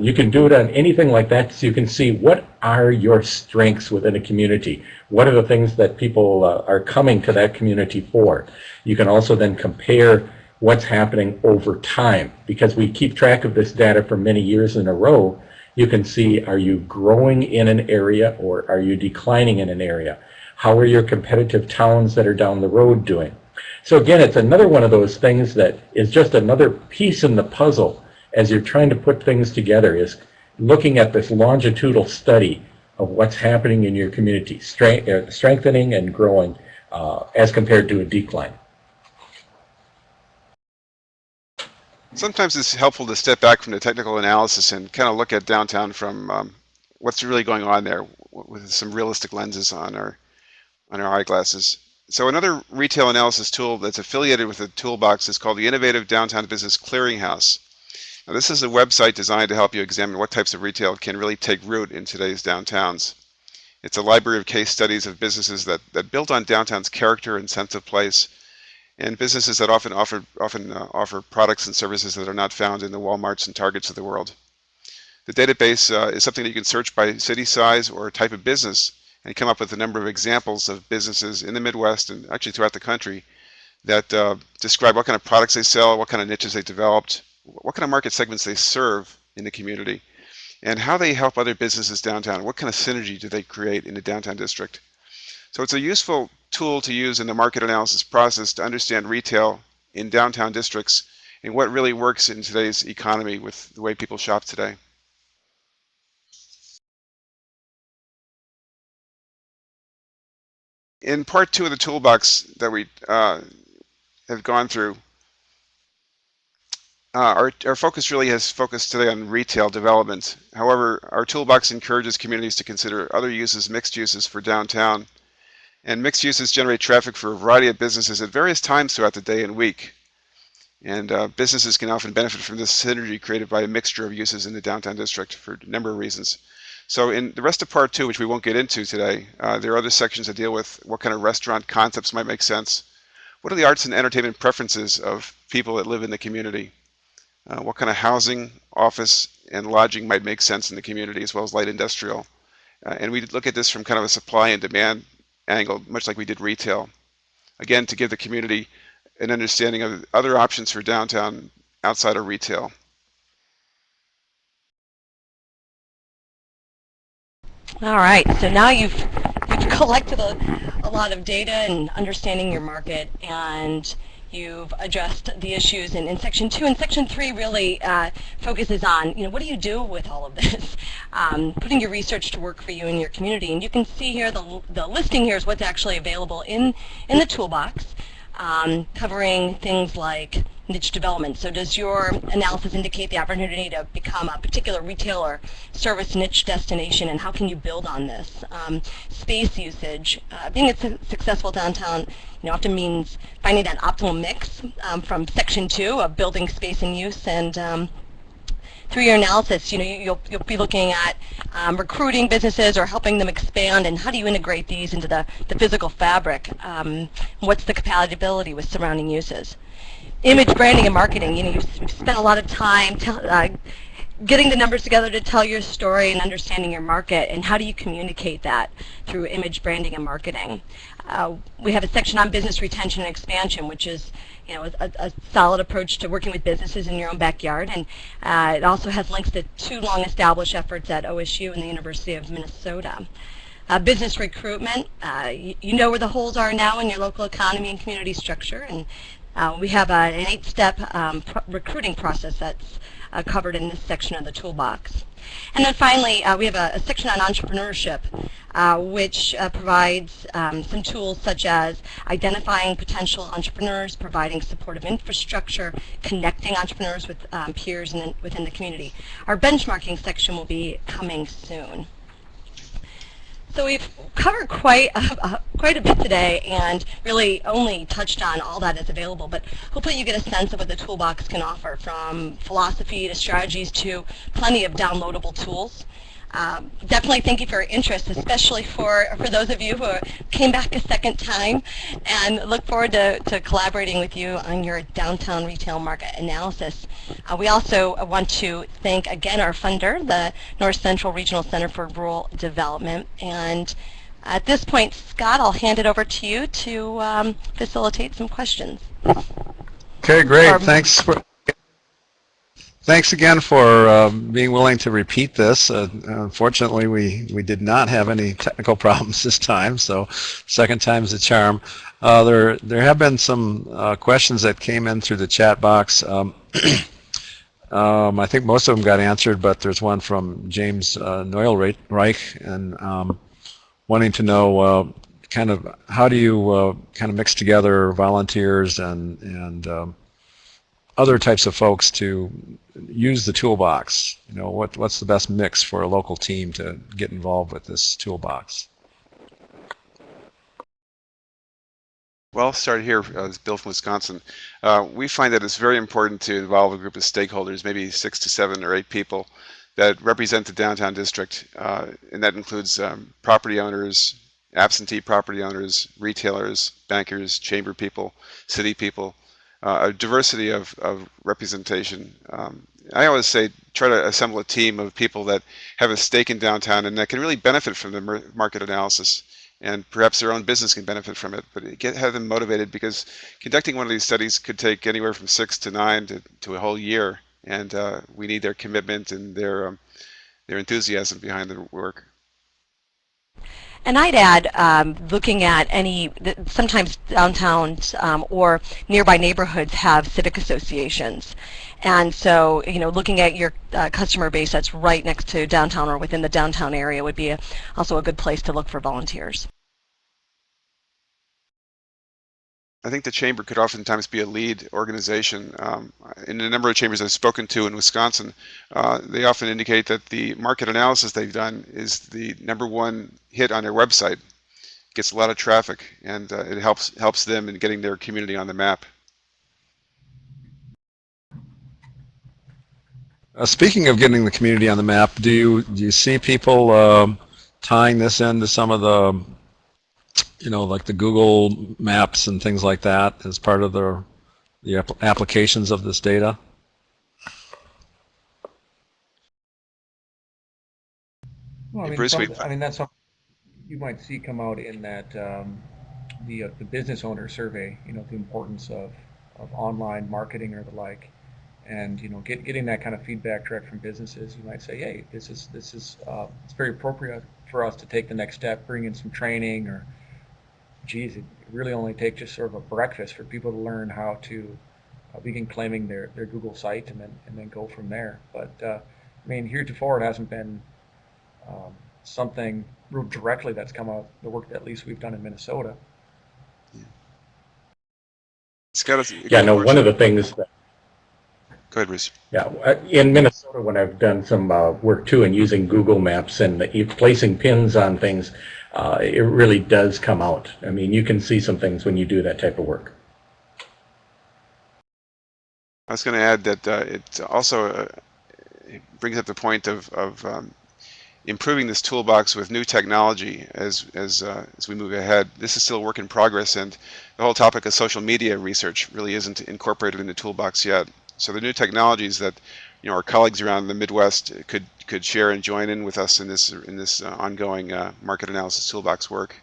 S3: You can do it on anything like that, so you can see what are your strengths within a community. What are the things that people are coming to that community for? You can also then compare what's happening over time, because we keep track of this data for many years in a row. You can see, are you growing in an area or are you declining in an area? How are your competitive towns that are down the road doing? So again, it's another one of those things that is just another piece in the puzzle as you're trying to put things together, is looking at this longitudinal study of what's happening in your community, strengthening and growing as compared to a decline.
S4: Sometimes it's helpful to step back from the technical analysis and kind of look at downtown from what's really going on there with some realistic lenses on our eyeglasses. So another retail analysis tool that's affiliated with the Toolbox is called the Innovative Downtown Business Clearinghouse. Now, this is a website designed to help you examine what types of retail can really take root in today's downtowns. It's a library of case studies of businesses that build on downtown's character and sense of place, and businesses that often offer products and services that are not found in the Walmarts and Targets of the world. The database is something that you can search by city size or type of business and come up with a number of examples of businesses in the Midwest and actually throughout the country that describe what kind of products they sell, what kind of niches they developed, what kind of market segments they serve in the community, and how they help other businesses downtown. What kind of synergy do they create in the downtown district? So it's a useful tool to use in the market analysis process to understand retail in downtown districts and what really works in today's economy with the way people shop today. In part 2 of the toolbox that we have gone through, our focus really has focused today on retail development. However, our toolbox encourages communities to consider other uses, mixed uses for downtown. And mixed uses generate traffic for a variety of businesses at various times throughout the day and week. And businesses can often benefit from this synergy created by a mixture of uses in the downtown district for a number of reasons. So in the rest of part 2, which we won't get into today, there are other sections that deal with what kind of restaurant concepts might make sense. What are the arts and entertainment preferences of people that live in the community? What kind of housing, office, and lodging might make sense in the community, as well as light industrial. And we look at this from kind of a supply and demand angle, much like we did retail. Again, to give the community an understanding of other options for downtown outside of retail.
S2: All right, so now you've collected a lot of data and understanding your market, and you've addressed the issues in Section 2, and Section 3 really focuses on, what do you do with all of this? Putting your research to work for you and your community. And you can see here, the listing here is what's actually available in the toolbox, covering things like niche development. So does your analysis indicate the opportunity to become a particular retail or service niche destination, and how can you build on this? Space usage. Being a successful downtown often means finding that optimal mix from Section 2 of building space and use, and through your analysis, you'll be looking at recruiting businesses or helping them expand, and how do you integrate these into the physical fabric? What's the compatibility with surrounding uses? Image branding and marketing, you've spent a lot of time getting the numbers together to tell your story and understanding your market, and how do you communicate that through image branding and marketing? We have a section on business retention and expansion, which is a solid approach to working with businesses in your own backyard, and it also has links to 2 long-established efforts at OSU and the University of Minnesota. Business recruitment, you know where the holes are now in your local economy and community structure, and we have an 8-step recruiting process that's covered in this section of the toolbox. And then finally, we have a section on entrepreneurship, which provides some tools such as identifying potential entrepreneurs, providing supportive infrastructure, connecting entrepreneurs with peers within the community. Our benchmarking section will be coming soon. So we've covered quite a bit today, and really only touched on all that is available, but hopefully you get a sense of what the toolbox can offer, from philosophy to strategies to plenty of downloadable tools. Definitely thank you for your interest, especially for those of you who came back a second time, and look forward to collaborating with you on your downtown retail market analysis. We also want to thank again our funder, the North Central Regional Center for Rural Development. And at this point, Scott, I'll hand it over to you to facilitate some questions.
S1: Okay, great. Thanks again for being willing to repeat this. Unfortunately, we did not have any technical problems this time, so second time's the charm. There have been some questions that came in through the chat box. I think most of them got answered, but there's one from James Noelreich, and wanting to know kind of how do you kind of mix together volunteers and other types of folks to use the toolbox. What's the best mix for a local team to get involved with this toolbox?
S4: Well, I'll start here. This is Bill from Wisconsin. We find that it's very important to involve a group of stakeholders, maybe 6 to 7 or 8 people that represent the downtown district, and that includes property owners, absentee property owners, retailers, bankers, chamber people, city people, a diversity of representation. I always say try to assemble a team of people that have a stake in downtown and that can really benefit from the market analysis, and perhaps their own business can benefit from it, but have them motivated, because conducting one of these studies could take anywhere from 6 to 9 to a whole year, and we need their commitment and their enthusiasm behind the work.
S2: And I'd add, looking at sometimes downtowns or nearby neighborhoods have civic associations. And so, looking at your customer base that's right next to downtown or within the downtown area would be also a good place to look for volunteers.
S4: I think the chamber could oftentimes be a lead organization. In a number of chambers I've spoken to in Wisconsin, they often indicate that the market analysis they've done is the #1 hit on their website. It gets a lot of traffic, and it helps them in getting their community on the map.
S1: Speaking of getting the community on the map, do you see people tying this into some of the like the Google Maps and things like that as part of the applications of this data?
S5: Well,
S4: Bruce,
S5: that's something you might see come out in that the business owner survey. The importance of online marketing or the like, and getting that kind of feedback direct from businesses. You might say, hey, this is it's very appropriate for us to take the next step, bring in some training, or geez, it really only takes just sort of a breakfast for people to learn how to begin claiming their Google site, and then go from there. But heretofore it hasn't been something real directly that's come out of the work that at least we've done in Minnesota.
S3: One of the things that,
S4: go ahead, Bruce.
S3: Yeah, in Minnesota, when I've done some work too, and using Google Maps and placing pins on things, it really does come out. You can see some things when you do that type of work.
S4: I was going to add that it's also brings up the point of improving this toolbox with new technology as we move ahead. This is still a work in progress, and the whole topic of social media research really isn't incorporated in the toolbox yet. So the new technologies that our colleagues around the Midwest could share and join in with us in this ongoing market analysis toolbox work.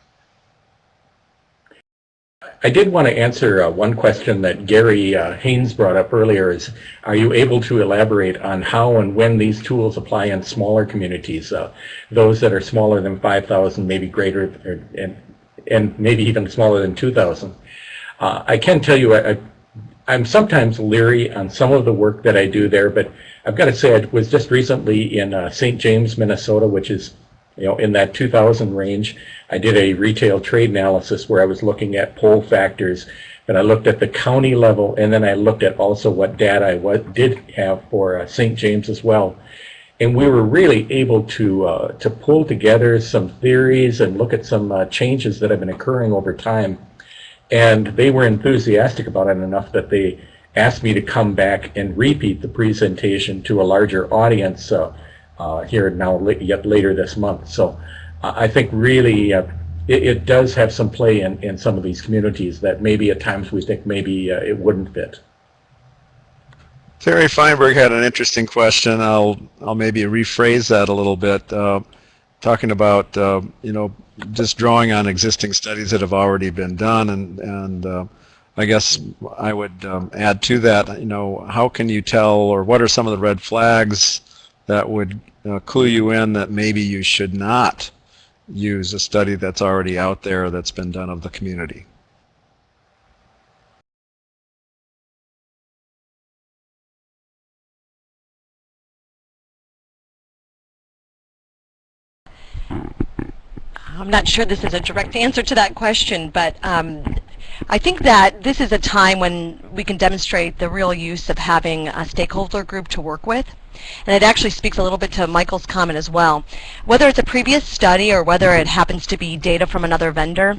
S3: I did want to answer one question that Gary Haynes brought up earlier is, are you able to elaborate on how and when these tools apply in smaller communities, those that are smaller than 5,000, maybe greater, and maybe even smaller than 2,000? I can tell you I'm sometimes leery on some of the work that I do there, but I've got to say I was just recently in St. James, Minnesota, which is in that 2,000 range. I did a retail trade analysis where I was looking at poll factors, but I looked at the county level, and then I looked at also what data I did have for St. James as well. And we were really able to pull together some theories and look at some changes that have been occurring over time. And they were enthusiastic about it enough that they asked me to come back and repeat the presentation to a larger audience here now yet later this month. So I think really it does have some play in some of these communities that maybe at times we think maybe it wouldn't fit.
S1: Terry Feinberg had an interesting question. I'll maybe rephrase that a little bit, talking about just drawing on existing studies that have already been done, and I guess I would add to that, how can you tell, or what are some of the red flags that would clue you in that maybe you should not use a study that's already out there that's been done of the community?
S2: I'm not sure this is a direct answer to that question, but I think that this is a time when we can demonstrate the real use of having a stakeholder group to work with. And it actually speaks a little bit to Michael's comment as well. Whether it's a previous study or whether it happens to be data from another vendor,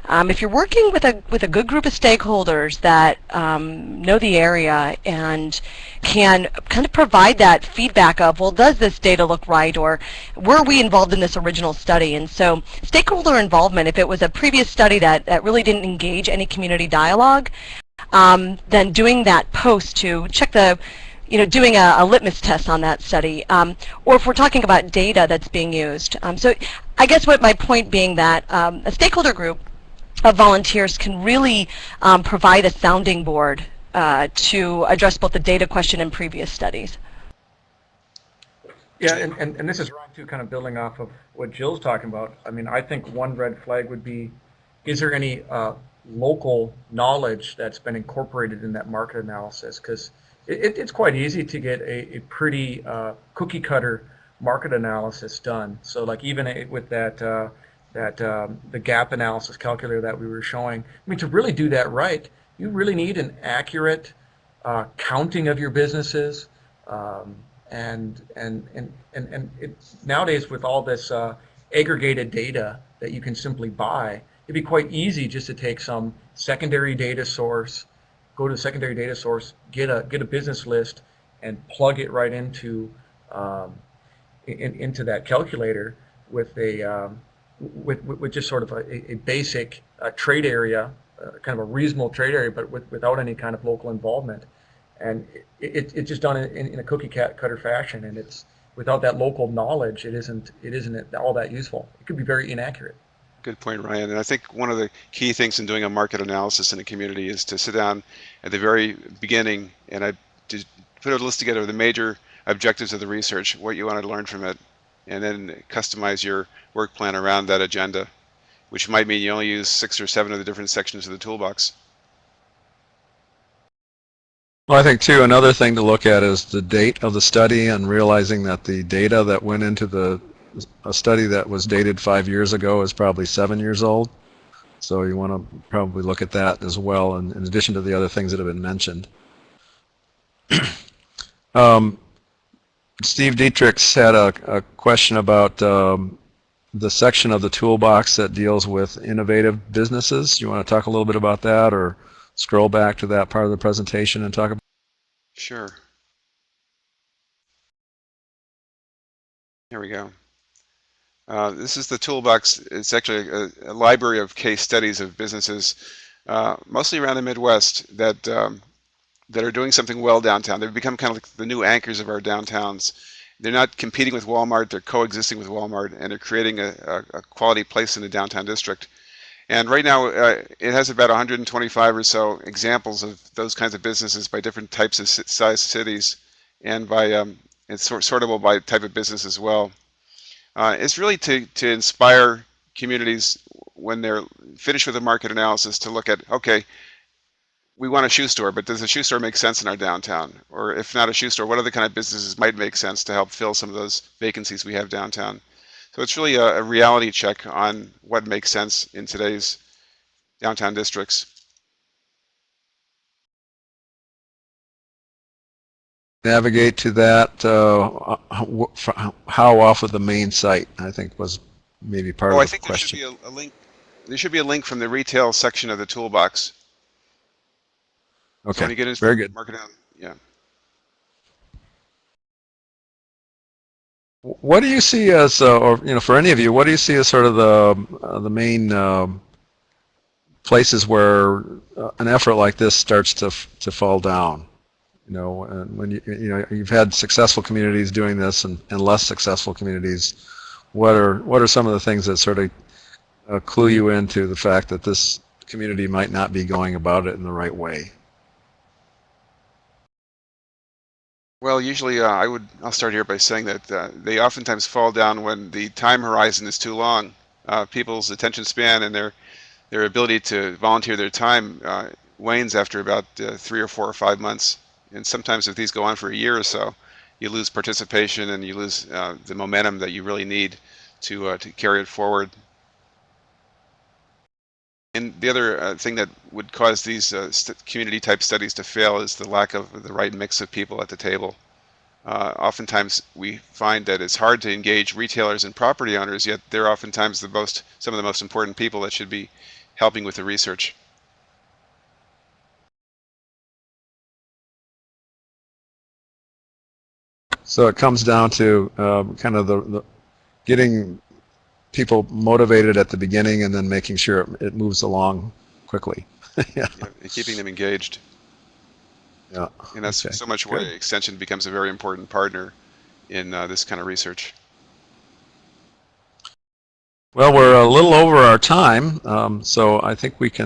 S2: if you're working with a good group of stakeholders that know the area and can kind of provide that feedback of, well, does this data look right, or were we involved in this original study? And so stakeholder involvement, if it was a previous study that really didn't engage any community dialogue, then doing that post to check the doing a litmus test on that study, or if we're talking about data that's being used. So I guess what my point being that a stakeholder group of volunteers can really provide a sounding board to address both the data question and previous studies.
S5: Yeah, and this is Ron too, kind of building off of what Jill's talking about. I mean, I think one red flag would be, is there any local knowledge that's been incorporated in that market analysis? Because it's quite easy to get a pretty cookie cutter market analysis done. So like even with that the gap analysis calculator that we were showing, I mean, to really do that right, you really need an accurate counting of your businesses, and nowadays with all this aggregated data that you can simply buy, it'd be quite easy just to take some secondary data source, go to the secondary data source, get a business list, and plug it right into into that calculator with a with just sort of a basic trade area, kind of a reasonable trade area, but without any kind of local involvement. And it's just done in a cookie cutter fashion, and it's without that local knowledge, it isn't all that useful. It could be very inaccurate.
S4: Good point, Ryan. And I think one of the key things in doing a market analysis in a community is to sit down at the very beginning and to put a list together of the major objectives of the research, what you want to learn from it, and then customize your work plan around that agenda, which might mean you only use 6 or 7 of the different sections of the toolbox.
S1: Well, I think too, another thing to look at is the date of the study, and realizing that the data that went into a study that was dated 5 years ago is probably 7 years old. So you want to probably look at that as well, in addition to the other things that have been mentioned. Steve Dietrichs had a question about the section of the toolbox that deals with innovative businesses. You want to talk a little bit about that, or scroll back to that part of the presentation and talk about?
S4: Sure. Here we go. This is the Toolbox. It's actually a library of case studies of businesses, mostly around the Midwest, that are doing something well downtown. They've become kind of like the new anchors of our downtowns. They're not competing with Walmart, they're coexisting with Walmart, and they're creating a quality place in the downtown district. And right now, it has about 125 or so examples of those kinds of businesses by different types of size cities, and by it's sortable by type of business as well. It's really to inspire communities when they're finished with a market analysis to look at, okay, we want a shoe store, but does a shoe store make sense in our downtown? Or if not a shoe store, what other kind of businesses might make sense to help fill some of those vacancies we have downtown? So it's really a reality check on what makes sense in today's downtown districts.
S1: Navigate to that, how off of the main site, I think was maybe part of the question.
S4: There should be a link. There should be a link from the retail section of the Toolbox.
S1: Okay,
S4: So when you get into
S1: very good.
S4: Market, yeah.
S1: What do you see as, or for any of you, what do you see as sort of the main places where an effort like this starts to fall down? And when you've had successful communities doing this and less successful communities, what are some of the things that sort of clue you into the fact that this community might not be going about it in the right way?
S4: Well, usually I'll start here by saying that they oftentimes fall down when the time horizon is too long. People's attention span and their ability to volunteer their time wanes after about 3 or 4 or 5 months. And sometimes if these go on for a year or so, you lose participation and you lose the momentum that you really need to carry it forward. And the other thing that would cause these community-type studies to fail is the lack of the right mix of people at the table. Oftentimes we find that it's hard to engage retailers and property owners, yet they're oftentimes some of the most important people that should be helping with the research.
S1: So it comes down to kind of the getting people motivated at the beginning and then making sure it moves along quickly. Yeah.
S4: And keeping them engaged.
S1: Yeah.
S4: And that's
S1: Okay.
S4: so much why Extension becomes a very important partner in this kind of research.
S1: Well, we're a little over our time, so I think we can